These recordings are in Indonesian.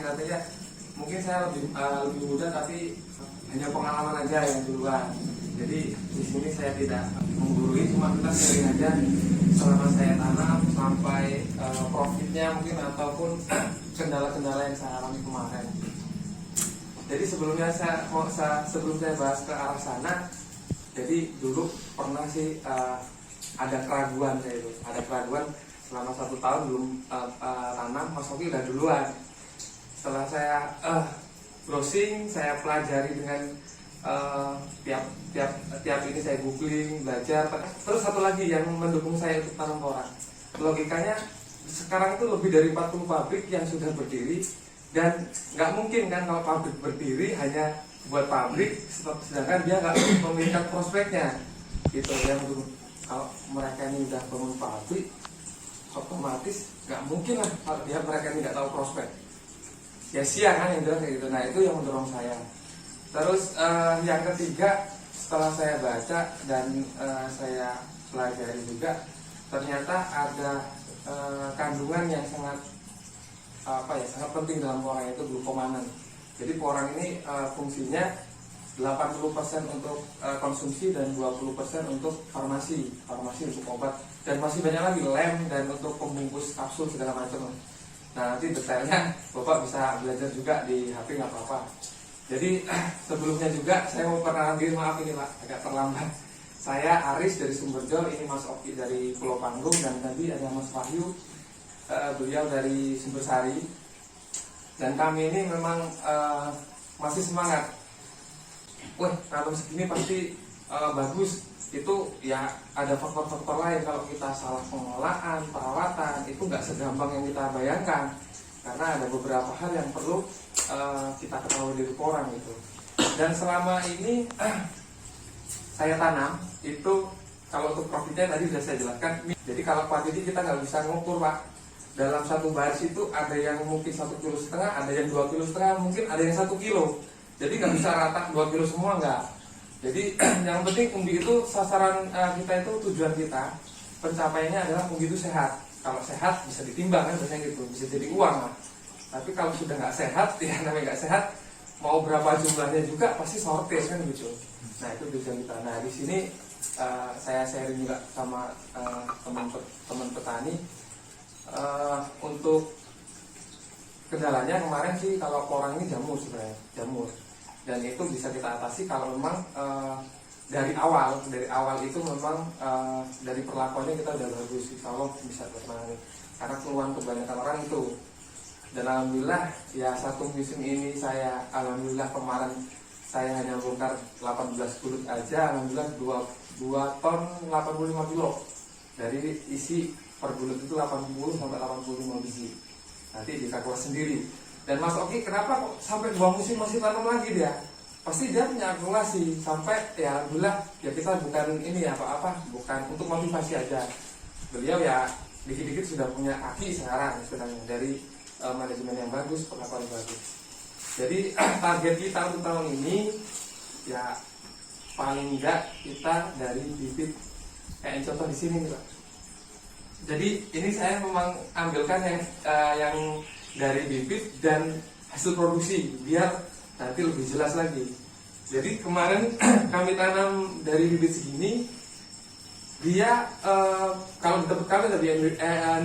katanya mungkin saya lebih muda tapi hanya pengalaman aja yang duluan. Jadi di sini saya tidak menggurui, cuma kita sharing aja selama saya tanam sampai profitnya mungkin ataupun kendala-kendala yang saya alami kemarin. Jadi sebelum saya bahas ke arah sana, jadi dulu pernah sih ada keraguan selama 1 tahun belum tanam, Mas Oki udah duluan. Setelah saya browsing, saya pelajari dengan tiap ini saya googling, belajar. Terus satu lagi yang mendukung saya untuk tanam porang, logikanya sekarang itu lebih dari 40 pabrik yang sudah berdiri, dan nggak mungkin kan kalau pabrik berdiri hanya buat pabrik, sedangkan dia nggak memiliki prospeknya gitu ya. Kalau mereka ini udah bangun pabrik, otomatis nggak mungkin lah kalau mereka ini nggak tahu prospek, sia-sia kan yang jelas kayak gitu. Nah itu yang mendorong saya. Terus yang ketiga, setelah saya baca dan saya pelajari juga, ternyata ada kandungan yang sangat sangat penting dalam porang, itu glukomanan. Jadi porang ini fungsinya 80% untuk konsumsi dan 20% untuk farmasi untuk obat, dan masih banyak lagi lem dan untuk pembungkus kapsul segala macam. Nah nanti detailnya Bapak bisa belajar juga di HP, nggak apa-apa. Jadi sebelumnya juga saya mau perkenalan diri, maaf ini Pak agak terlambat. Saya Aris dari Sumberjo, ini Mas Oki dari Pulau Panggung, dan tadi ada Mas Wahyu, beliau dari Sumbersari. Dan kami ini memang masih semangat. Wah, kalau segini pasti bagus. Itu ya ada faktor-faktor lain. Kalau kita salah pengolahan, perawatan, itu nggak segampang yang kita bayangkan. Karena ada beberapa hal yang perlu kita ketahui dari porang gitu. Dan selama ini saya tanam itu, kalau untuk profitnya tadi sudah saya jelaskan. Jadi kalau kuantiti kita nggak bisa ngukur Pak. Dalam satu baris itu ada yang mungkin 1,5 kilo, ada yang 2,5 kilo, mungkin ada yang 1 kilo. Jadi nggak bisa rata 2 kilo semua, nggak. Jadi yang penting umbi itu sasaran kita, itu tujuan kita, pencapaiannya adalah umbi itu sehat. Kalau sehat bisa ditimbang kan biasanya gitu, bisa jadi uang lah. Tapi kalau sudah nggak sehat, ya namanya nggak sehat, mau berapa jumlahnya juga pasti shortage kan gitu. Nah itu tujuan kita. Nah di sini saya sharing juga sama teman petani. Untuk kendalanya kemarin sih kalau porang ini jamur sebenarnya, dan itu bisa kita atasi kalau memang dari awal itu memang dari perlakuannya kita udah bagus, kalau bisa tertangani. Karena keluhan kebanyakan orang itu, dan alhamdulillah ya satu musim ini alhamdulillah kemarin saya hanya bongkar 18 bulut aja, alhamdulillah 2 ton 85 kilo dari isi per bulut itu 80 sampai 85 biji. Nanti dikalkulasi sendiri. Dan Mas Oki kenapa kok sampai 2 musim masih tanam lagi dia? Pasti dia punya akumulasi sampai ya alhamdulillah ya, kita bukan ini apa-apa, bukan untuk motivasi aja. Beliau ya dikit-dikit sudah punya kaki sekarang sebenarnya, dari manajemen yang bagus, perlakuan yang bagus. Jadi target kita untuk tahun ini ya paling enggak kita dari bibit kayak contoh di sini nih Pak. Jadi ini saya memang ambilkan yang dari bibit dan hasil produksi biar nanti lebih jelas lagi. Jadi kemarin kami tanam dari bibit segini, dia kalau di tempat kami tadi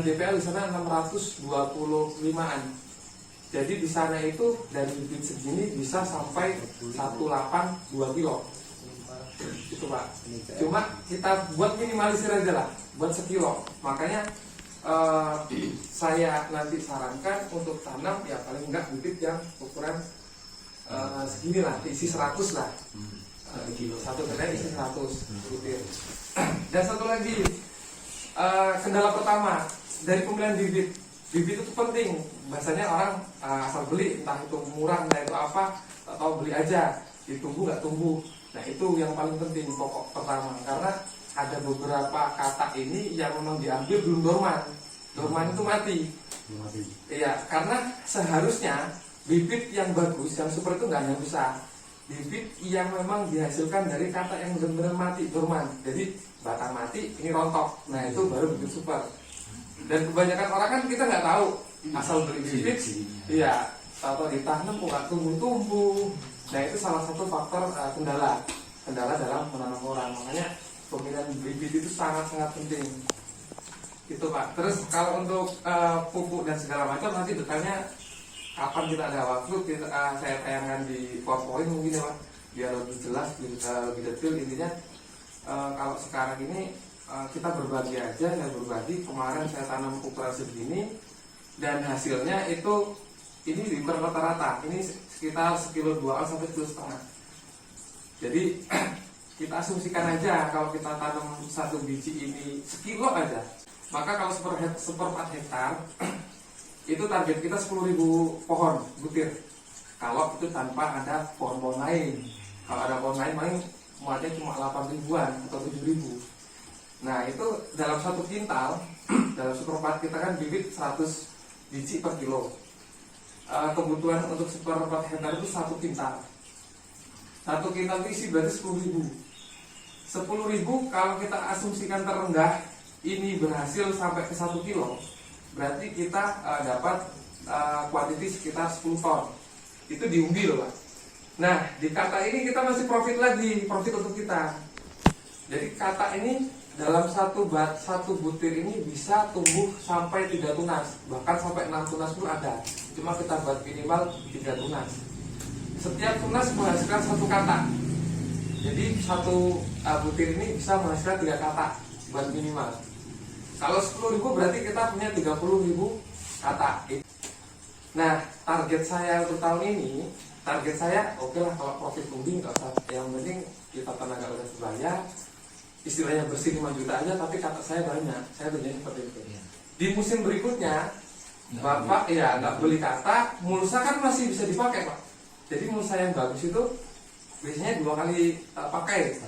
NDPL di sana 625an. Jadi di sana itu dari bibit segini bisa sampai 182 kilo. Itu Pak. Cuma kita buat minimalisir aja lah, buat sekilo. Makanya saya nanti sarankan untuk tanam ya paling enggak bibit yang ukuran segini lah, isi 100 lah. Satu kedai isi 100 butir. Dan satu lagi kendala pertama dari pemilihan bibit. Bibit itu penting. Biasanya orang asal beli, entah itu murah, entah itu apa, atau beli aja, ditunggu nggak tumbuh. Nah itu yang paling penting, pokok pertama. Karena ada beberapa kata ini yang memang diambil belum dorman. Dorman itu mati. Iya, karena seharusnya bibit yang bagus, yang super itu nggak hanya besar. Bibit yang memang dihasilkan dari kata yang benar-benar mati, dorman. Jadi batang mati, ini rontok. Nah itu baru bibit super. Dan kebanyakan orang kan kita nggak tahu asal beli bibit. Iya, atau ditanam kok nggak tumbuh-tumbuh. Nah itu salah satu faktor kendala dalam menanam koran. Makanya pemilihan bibit itu sangat-sangat penting. Itu Pak. Terus kalau untuk pupuk dan segala macam nanti detailnya kapan kita ada waktu saya tayangkan di PowerPoint mungkin ya Pak, biar lebih jelas, lebih detail. Intinya kalau sekarang ini kita berbagi aja, saya berbagi. Kemarin saya tanam ukuran segini dan hasilnya itu ini di rata-rata ini sekitar 1,2 kilo sampai 1,5 kilo. Jadi kita asumsikan aja kalau kita tanam satu biji ini sekilo aja, maka kalau seperempat hektar itu target kita 10.000 pohon butir. Kalau itu tanpa ada pohon-pohon lain. Kalau ada pohon lain paling muatnya cuma 8 ribuan atau 7.000. Nah itu dalam satu kintal dalam seperempat kita kan bibit 100 biji per kilo. Kebutuhan untuk seperempat hektar itu 1 kintal. 1 kintal itu isi berarti 10.000. 10.000 kalau kita asumsikan terendah ini berhasil sampai ke 1 kilo, berarti kita dapat kuantiti sekitar 10 ton. Itu diundi loh Pak. Nah di kata ini kita masih profit untuk kita. Jadi kata ini dalam satu butir ini bisa tumbuh sampai 3 tunas, bahkan sampai 6 tunas pun ada. Cuma kita buat minimal 3 tunas. Setiap tunas menghasilkan 1 kata. Jadi satu butir ini bisa menghasilkan 3 kata buat minimal. Kalau 10.000 berarti kita punya 30.000 kata. Nah target saya untuk tahun ini, oke lah kalau profit tumbuh nggak usah. Yang penting kita tenaga udah terbayar. Istilahnya bersih 5 juta aja, tapi kata saya banyak. Saya berjanji seperti itu. Di musim berikutnya, Bapak nggak beli kata, mulsa kan masih bisa dipakai Pak. Jadi mulsa yang bagus itu biasanya 2 kali pakai.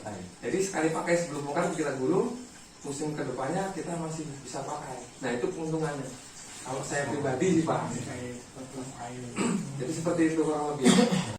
Jadi sekali pakai sebelum bongkar kita gulung, musim kedepannya kita masih bisa pakai. Nah itu keuntungannya. Kalau saya pribadi sih Pak. Jadi seperti itu kurang lebih.